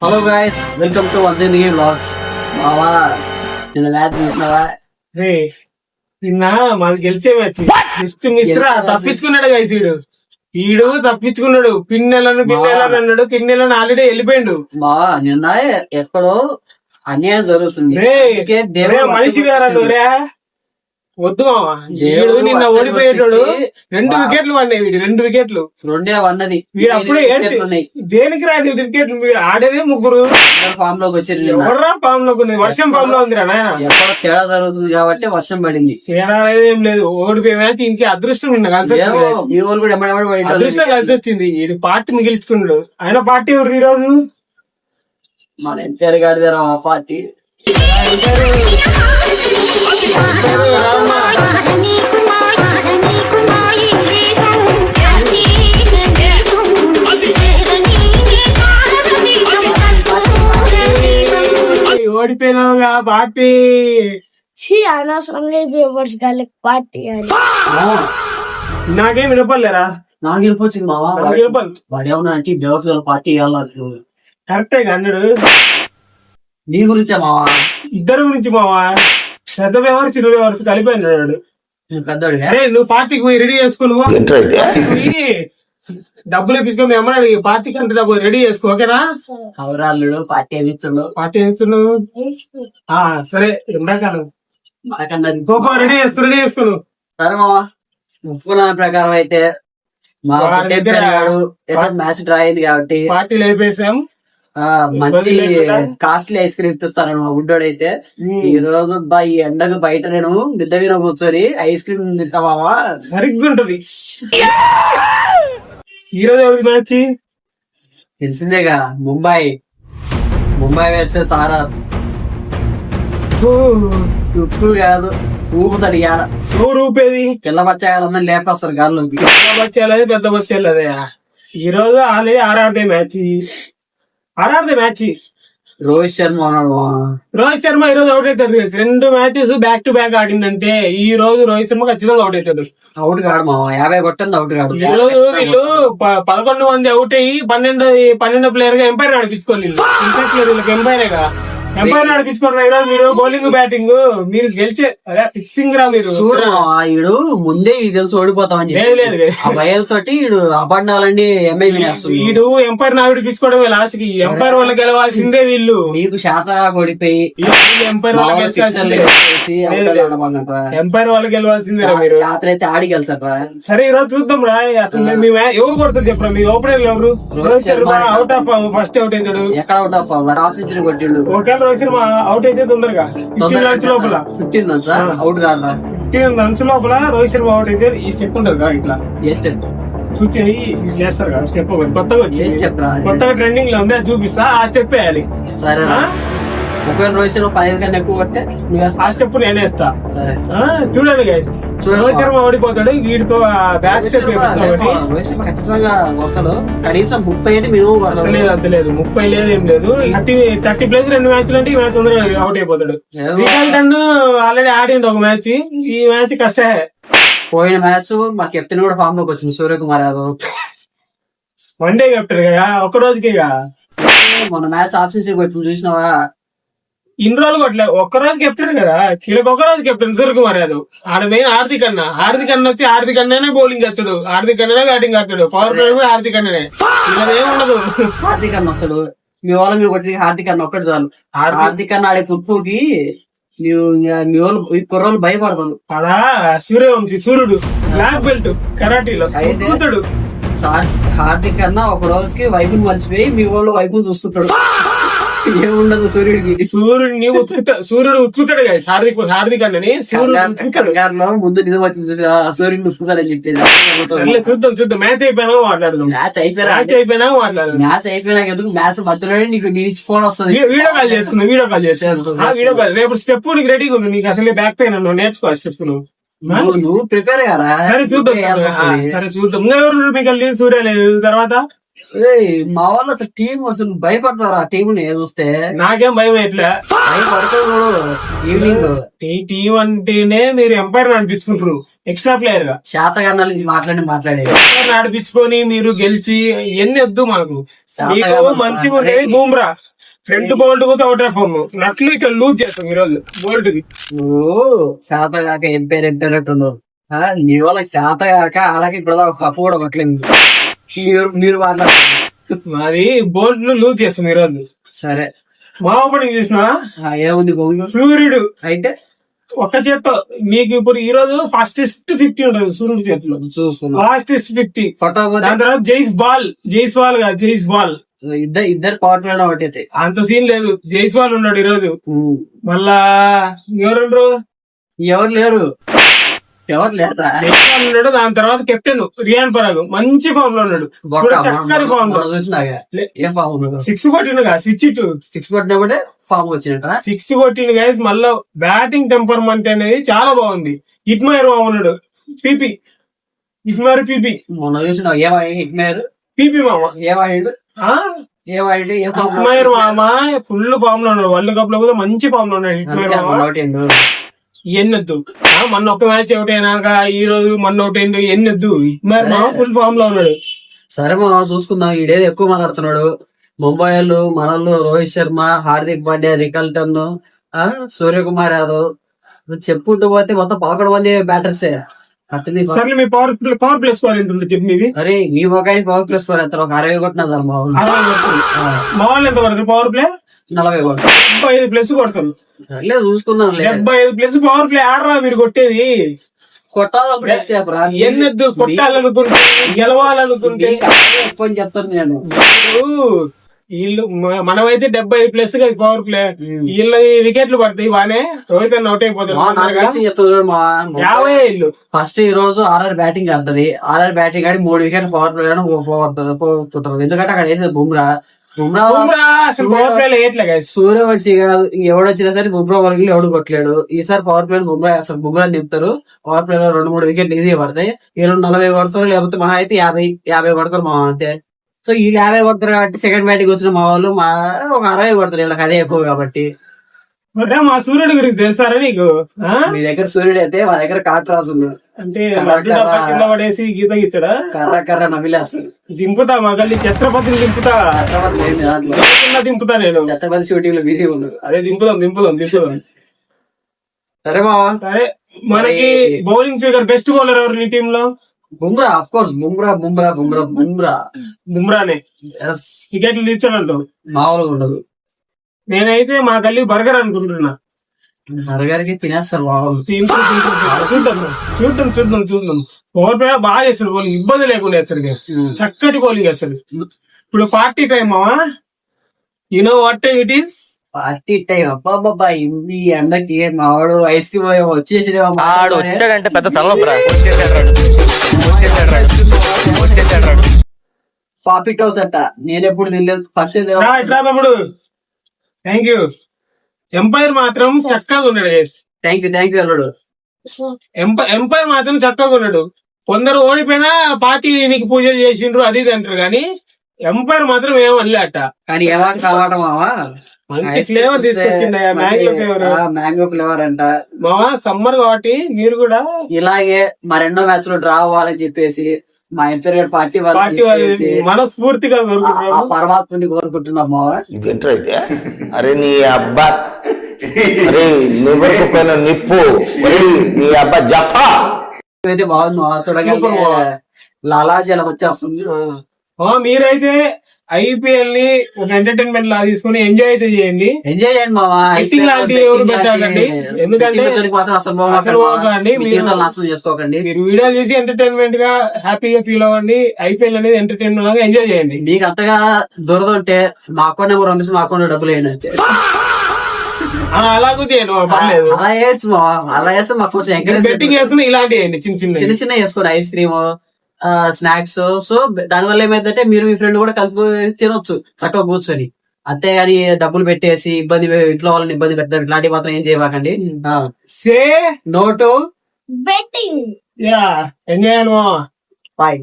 Hello guys, welcome to once in the vlogs. మావా నిన్న match చూసినావా? రే నిన్న మనకి గెలిచే మ్యాచ్ జస్ట్ మిస్ రా. తప్పించుకున్నాడు గాయస్. ఈడు తప్పించుకున్నాడు. పిన్నెలను అన్నాడు. పిన్నెలను ఆల్రెడీ వెళ్ళిపోయిండు. మావా నిన్న ఎక్కడో అన్యాయం జరుగుతుంది. మనిషి రే వద్దు మావా. వీడు నిన్న ఓడిపోయేటాడు. 2 వికెట్లు పడినాయి. వీడు 2 వికెట్లు రెండే వన్నది. వీడు అప్పుడే దేనికి రాడు వికెట్లు. మీరు ఆడేదే ముగ్గురు ఫామ్ లోకి వచ్చారు. ఎవరా ఫామ్ లోకి ఉన్నది? వర్షం ఫామ్ లో ఉంది నాయన. ఎక్కడో తేడా జరుగుతుంది కాబట్టి వర్షం పడింది. తేడా ఏం లేదు. ఓడిపోయే మ్యాచ్ ఇంకే అదృష్టం నిన్న కలిసి మీ వాళ్ళు కూడా అదృష్టం కలిసి వచ్చింది. వీడు పార్టీ మిగిల్చుకున్నాడు. ఆయన పార్టీ ఎవరు ఈరోజు? మన ఎన్టీఆర్ గారిదేరా ఆ పార్టీ. ఓడిపోయినావుగా పార్టీ. అనవసరంగా పార్టీ అని నాకేం వినపడలేరా? నాకు వెళ్ళిపోతుంది మావా. వాడు ఏమన్నా అంటే దేవతల పార్టీ ఇవ్వాలి. కరెక్టే అన్నాడు. నీ గురించా మావా? ఇద్దరు గురించి మావా. పెద్ద వ్యవహారం చిన్న వ్యవహారం కలిపి అన్నాడు. పెద్దోడిగా నువ్వు పార్టీకి పోయి రెడీ చేసుకో. డబ్బులు ఇప్పించుకో. ఏమన్నా పార్టీకి అంటే డబ్బు రెడీ చేసుకో. ఓకేనా? అవరాళ్ళు పార్టీ అనిచ్చాడు. పార్టీ ఇస్తున్నావు. సరే ఎండాకాలం రెడీ చేసుకోను. సరే మావా, ఒప్పుకున్న ప్రకారం అయితే మా మ్యాచ్ డ్రా అయింది కాబట్టి పార్టీలు అయిపోయాం. మంచి కాస్ట్లీ ఐస్ క్రీమ్ ఇస్తాను మా గుడ్డోడు అయితే. ఈ రోజు ఈ ఎండకు బయట నేను మిద్ద మీద కూర్చొని ఐస్ క్రీమ్ తింటావా? సరిగ్గా ఉంటది. ఈ రోజు ఎవరికి మ్యాచ్ తెలిసిందేగా. Mumbai versus RR. ఉప్పు కాదు, ఊపుతాడు ఇవాళ. ఎవరు ఊపేది? పిల్ల బచ్చాయాలన్నా లేపేస్తారు గాల్లోకి. పిల్ల బచ్చాలది పెద్ద బచ్చాలదే. ఈ రోజు ఆల్రెడీ ఆర్ఆర్దే మ్యాచ్. రోహిత్ శర్మ ఈ రోజు అవుట్ అవుతాడు. 2 మ్యాచెస్ బ్యాక్ టు బ్యాక్ ఆడిందంటే ఈ రోజు రోహిత్ శర్మ ఖచ్చితంగా అవుట్ అవుతాడు. అవుట్ కాడు మా 50 కొట్టింది అవుట్ కాడు. ఈ రోజు వీళ్ళు 11 మంది అవుట్ అయ్యి 12 ప్లేయర్ గా ఎంపైర్ నడిపించుకోలేదు. ఇంట్రెస్ట్ లేదు వీళ్ళకి. ఎంపైర్ నడిపించుకోరు. ఈరోజు మీరు బౌలింగ్ బ్యాటింగ్ మీరు గెలిచే ఫిక్సింగ్ రా. మీరు ఈడు ముందే తెలిసి ఓడిపోతామని లేదు ఆ భయాలతోటి ఈడు అబండాలండి ఎంఐ వినేస్తుంది. వీడు ఎంపైర్ నడిపించుకోవడమే లాస్ట్ కి. ఎంపైర్ వాళ్ళు గెలవాల్సిందే. వీళ్ళు నీకు శాత ఓడిపోయి ఎంపైర్ వాళ్ళు గెలవాల్సిందే. మీరు శాతం అయితే ఆడి గెలిచారా? సరే ఈ రోజు చూద్దాం రా. అసలు మేము ఎవరు కొడుతుంది చెప్పరా? మీ ఓపెనర్ ఎవరు? Rohit Sharma out of first out అవుతాడు. ఎక్కడ అవుట్ ఆఫ్ హాఫ్ సెంచరీ కొట్టిండు. ఓకే రోహిత్ శర్మ అవుట్ అయితే తొందరగా 15 రన్స్ లోపల. 15 రన్స్ అవుట్ కాదా? 15 రన్స్ లోపల రోహిత్ శర్మ అవుట్ అయితే ఈ స్టెప్ ఉంటది కదా. ఇట్లా ఏ స్టెప్ కూర్చొని చేస్తారు కదా స్టెప్. కొత్తగా వచ్చి కొత్తగా ట్రెండింగ్ లో ఉంది. అది చూపిస్తా. ఆ స్టెప్ వేయాలి. సరేనా? ఒకవేళ రోహిత్ శర్మ 15 కన్నా ఎక్కువ కొట్టే ఆ స్టెప్ నేనే వేస్తా. సరే చూడండి రోహిత్ శర్మ ఓడిపోతాడు. వీడితో బ్యాక్ స్టెప్ రోహిత్ శర్మ ఖచ్చితంగా కొడతాడు. కనీసం 30 మినిమం అంతలేదు. 30 లేదు ఏం లేదు. 30 ప్లస్ 2 మ్యాచ్లు అంటే ఈ మ్యాచ్ తొందరగా అవుట్ అయిపోతాడు. రిజల్ట్ ఆల్రెడీ ఆడింది ఒక మ్యాచ్. ఈ మ్యాచ్ కష్టమే. పోయిన మ్యాచ్ మా కెప్టెన్ కూడా ఫామ్ లోకి వచ్చింది, సూర్యకుమార్ యాదవ్. వన్డే కెప్టెన్ కదా, ఒక్క రోజుకేగా. మన మ్యాచ్ ఆఫ్ సీజన్ వచ్చి చూసినావా? ఇన్ని రోజులు కొట్టలే. ఒక్క రోజు కెప్టెన్ కదా. కీళ్ళకి ఒక రోజు కెప్టెన్ సూర్యకుమార్ యాదవ్. ఆడ మెయిన్ హార్దిక్ అన్న వచ్చి హార్దిక్ అన్ననే బౌలింగ్ చేస్తాడు. హార్దిక్ అన్ననే బ్యాటింగ్ ఆడతాడు. పవర్ ప్లే కూడా హార్దిక్ అన్ననే. ఇలా ఏముండదు. హార్దిక్ అన్న వస్తాడు. మీ వాళ్ళ మీరు కొట్టి హార్దిక్ అన్న ఒక్కటి చాలు. హార్దిక్ అన్న ఆడే కుప్పుకి మీ వాళ్ళు ఈ కుర్రోళ్ళు భయపడతాను. అలా సూర్యవంశీ సూర్యుడు బ్లాక్ బెల్ట్ కరాటీలో కూతుడు. హార్దిక్ అన్న ఒక రోజుకి వైపుని మర్చిపోయి మీ వాళ్ళు వైపుని చూస్తుంటాడు. ఏముండదు సూర్యుడికి. సూర్యుడు ఉతుకుతాడు కదా హార్దిక్ అన్నని. సూర్యుడు ముందు నిజం వచ్చి సూర్యుడిని ఉతుకుతాడని చెప్పేసి చూద్దాం. మ్యాచ్ అయిపోయినా మాట్లాడదాం. మ్యాచ్ అయిపోయినాక ఎందుకు మ్యాచ్ మధ్యలో నీకు ఫోన్ వస్తుంది. వీడియో కాల్ చేసుకున్నాం. రేపు స్టెప్ నీకు రెడీగా ఉంది. నీకు అసలు బ్యాక్ పెయిన్ నువ్వు నేర్చుకో స్టెప్. నువ్వు ప్రిపేర్ కదా. సరే చూద్దాం. ఎవరు మిగిలింది? సూర్య లేదు. తర్వాత మా వాళ్ళు అసలు టీం అసలు భయపడతారు ఆ టీం ని చూస్తే. నాకేం భయం ఎట్లా భయపడతారు ఈవినింగ్. ఈ టీం అంటేనే మీరు ఎంపైర్ నడిపించుకుంటారు ఎక్స్ట్రా ప్లేయర్ గా. శాతగానాలు మాట్లాడి ఎంపైర్ నడిపించుకొని మీరు గెలిచి ఎన్ని వద్దు మాకు. మీకు మంచిగా ఉండేది బూమ్రా ఫ్రంట్ బోల్ట్ కూడా అవుట్ ఆఫ్ ఫామ్. నట్లు ఇక్కడ లూజ్ చేస్తాం ఈ రోజు బోల్ట్ కి. శాతగాక ఎంపైనట్టున్నారు. నీ వాళ్ళకి శాతగాక అలాగే ఇప్పుడు కప్పు కూడా కొట్టలేదు. మీరు మాట్లాడుతున్నారు. మాది బోల్ట్ లూజ్ చేస్తాం ఈ రోజు. సరే మా ఓపెనింగ్ చూసినా ఏముంది సూర్యుడు అయితే ఒక్క చేత్తో మీకు ఇప్పుడు ఈ రోజు ఫాస్టెస్ట్ 50 ఉంటుంది సూర్యుడి చేతిలో. చూసుకున్నా ఫాస్టెస్ట్ 50. కొట్టకపోతే దాని తర్వాత జైస్వాల్ కాదు జైస్వాల్. ఇద్దరు పవర్ ప్లే ఒకటి. అంత సీన్ లేదు. జైస్వాల్ ఉన్నాడు ఈ రోజు. మళ్ళా ఎవరు లేరు లేరా జైస్వాల్ ఉన్నాడు. దాని తర్వాత కెప్టెన్ రియాన్ పరాగ్ మంచి ఫామ్ లో ఉన్నాడు. చక్కని ఫామ్ లో చూసినాగా ఏం ఫామ్ 6 కొట్టిండుగా. 6 కొట్టినప్పుడే ఫామ్ వచ్చినట్ట. 6 కొట్టిండు గైస్. మళ్ళా బ్యాటింగ్ టెంపర్మెంట్ అనేది చాలా బాగుంది. ఇట్మైర్ ఉన్నాడు. ఇట్మైర్ పీపీ మొన్న చూసిన హిట్మేర్ పీపీ మామ ఏమాడు ఇట్మైర్ మామ ఫుల్ ఫామ్ లో ఉన్నాడు. వరల్డ్ కప్ లో కూడా మంచి ఫామ్ లో ఉన్నాడు ఇట్మైర్ మామ. ఎన్నొద్దు మొన్న ఒక్క మ్యాచ్ అవుట్ అయినాక ఈ రోజు మొన్న అవుట్ అయింది ఎన్నొద్దు. ఇట్మైర్ మామ ఫుల్ ఫామ్ లో ఉన్నాడు. సరే మా చూసుకుందాం. ఈడేది ఎక్కువ మాట్లాడుతున్నాడు. ముంబై వాళ్ళు మనల్ని రోహిత్ శర్మ, హార్దిక్ పాండ్యా, రికల్టన్, సూర్యకుమార్ యాదవ్ చెప్పుకుంటూ పోతే మొత్తం 11 మంది బ్యాటర్సే. సరే మీ పవర్ ప్లస్ స్కోర్ ఎంత చెప్పి మీది. అరే మీ ఒక పవర్ ప్లస్ స్కోర్ ఎంత? ఒక 60 కొట్టినారు మా వాళ్ళు. మా వాళ్ళు ఎంత పడుతుంది పవర్ ప్లే? 40 కొట్టారు. 75 ప్లస్ కొడతారు. లేదు చూసుకుందాం. 75 ప్లస్ పవర్ ప్లే ఆడరా మీరు కొట్టేది. కొట్టాలి ఎన్నెద్దు కొట్టాలనుకుంటే గెలవాలనుకుంటే ఎక్కువ చెప్తాను నేను. వీళ్ళు మనమైతే 75 ప్లస్ కదా పవర్ ప్లే. వీళ్ళ వికెట్లు పడతాయి బానే. రోహిత్ అన్న అవుట్ అయిపోతాడు. 50 ఇల్లు ఫస్ట్ ఈ రోజు ఆర్ఆర్ బ్యాటింగ్ ఆడుతుంది. ఆర్ఆర్ బ్యాటింగ్ ఆడి 3 వికెట్లు పవర్ ప్లే పోతుంటారు. ఎందుకంటే అక్కడ వేసేది బుమ్రా. సూర్యవంశీ కాదు ఎవడొచ్చినా సరే బుమ్రా వరకు ఎవడు కొట్టలేడు. ఈసారి పవర్ ప్లే బుమ్రా నింపుతారు. పవర్ ప్లే లో 2-3 వికెట్లు ఈజీ పడతాయి. వీళ్ళు 40 కొడతారు. లేకపోతే మహా అయితే 50 కొడతారు మా అంతే. సో ఈ 50 కొడతారు కాబట్టి సెకండ్ బ్యాటింగ్ వచ్చిన మా వాళ్ళు ఒక 60 కొడతారు. వీళ్ళకి అదే ఎక్కువ కాబట్టి. మా సూర్యుడు గురించి తెలుసారా నీకు? మీ దగ్గర సూర్యుడు అయితే మా దగ్గర కాట్రాజు అంటే కింద పడేసి గీత గీస్తాడా? కర్ర నమిలేస్తాడు. దింపుతా మా గల్లి ఛత్రపతిని దింపుతా. దింపుతా నేను. ఛత్రపతి షూటింగ్ లో బిజీ ఉన్నాడు. అదే దింపుదాం. సరే మా సరే మనకి బౌలింగ్ ఫిగర్ బెస్ట్ బౌలర్ ఎవరు నీ టీమ్ లో? Bumrah of course. బుమ్రానే వికెట్లు తీర్చాడంట. మామూలుగా ఉండదు. నేనైతే మా గల్లి బర్గర్ అనుకుంటున్నా. బర్గర్కి తినేస్తారు మామూలు. చూద్దాం. పవర్ ప్లే బాగా చేస్తాడు. బౌలింగ్ ఇబ్బంది లేకుండా వేస్తాడు. చక్కటి బౌలింగ్ వేస్తాడు. ఇప్పుడు party time you know what time it is? Party time. అబ్బాబ్బా ఈ ఎండకి మావాడు ఐస్ క్రీమ్ వచ్చేసి వచ్చాడంటే పెద్ద తలనొప్పి. పాపిట్ హౌస్ అట్ట. నేను ఎప్పుడు తినలేదు. ఫస్ట్ ఇట్లా తమ్ముడు. Thank you. ఎంపైర్ మాత్రం చక్కగా ఉన్నాడు. థ్యాంక్ యూ అల్లుడు. ఎంపైర్ మాత్రం చక్కగా ఉన్నాడు. కొందరు ఓడిపోయినా పార్టీ నీకు పూజలు చేసిండ్రు అది ఇది అంటారు. కానీ ఎంపైర్ మాత్రం ఏమనలే అట్ట. కానీ ఏమా కావాట మావా మంచి ఫ్లేవర్ తీసుకొచ్చిండ. మ్యాంగో ఫ్లేవర్ అంట మావా. సమ్మర్ కాబట్టి మీరు కూడా ఇలాగే మరెన్నో మ్యాచ్ లో డ్రా అవ్వాలని చెప్పేసి మా ఎంపైర్ పార్టీ మనస్ఫూర్తిగా పరమాత్మని కోరుకుంటున్నాం మావా. ఇదేంటో అయితే అరే నీ అబ్బా అరే నువ్వు నిప్పు నీ అబ్బా జఫా అయితే బాగుంది మావా. చూడగా లాలాజలం వచ్చేస్తుంది. మీరైతే ఐపీఎల్ ని ఒక ఎంటర్టైన్మెంట్ లా తీసుకుని ఎంజాయ్ అయితే చేయండి. ఎంజాయ్ చేయండి మావా. ఎవరు పెట్టాలండి. ఎందుకంటే నాశనం చేసుకోకండి. మీరు వీడియోలు చూసి ఎంటర్టైన్మెంట్ గా హ్యాపీగా ఫీల్ అవ్వండి. ఐపీఎల్ అనేది ఎంటర్టైన్మెంట్ లాగా ఎంజాయ్ చేయండి. మీకు అంతగా దురద ఉంటే మా అకౌంట్ నెంబర్ పంపిస్తే మా అకౌంట్ డబ్బులు వేయండి. అలాగే పర్లేదు. అలా వేయచ్చు మావా. అలా వేస్తే మాకు కొంచెం ఎంకరేజ్. బెట్టింగ్ వేసుకుని ఇలాంటివి చిన్న వేసుకోండి. Ice cream, snacks. సో దానివల్ల ఏమైందంటే మీరు మీ ఫ్రెండ్ కూడా కలిసి తినొచ్చు చక్కగా కూర్చొని. అంతేగాని డబ్బులు పెట్టేసి ఇంట్లో వాళ్ళని ఇబ్బంది పెట్టడం ఇట్లాంటివి మాత్రం ఏం చేయబాకండి. Say no to betting. Enjoy. Bye.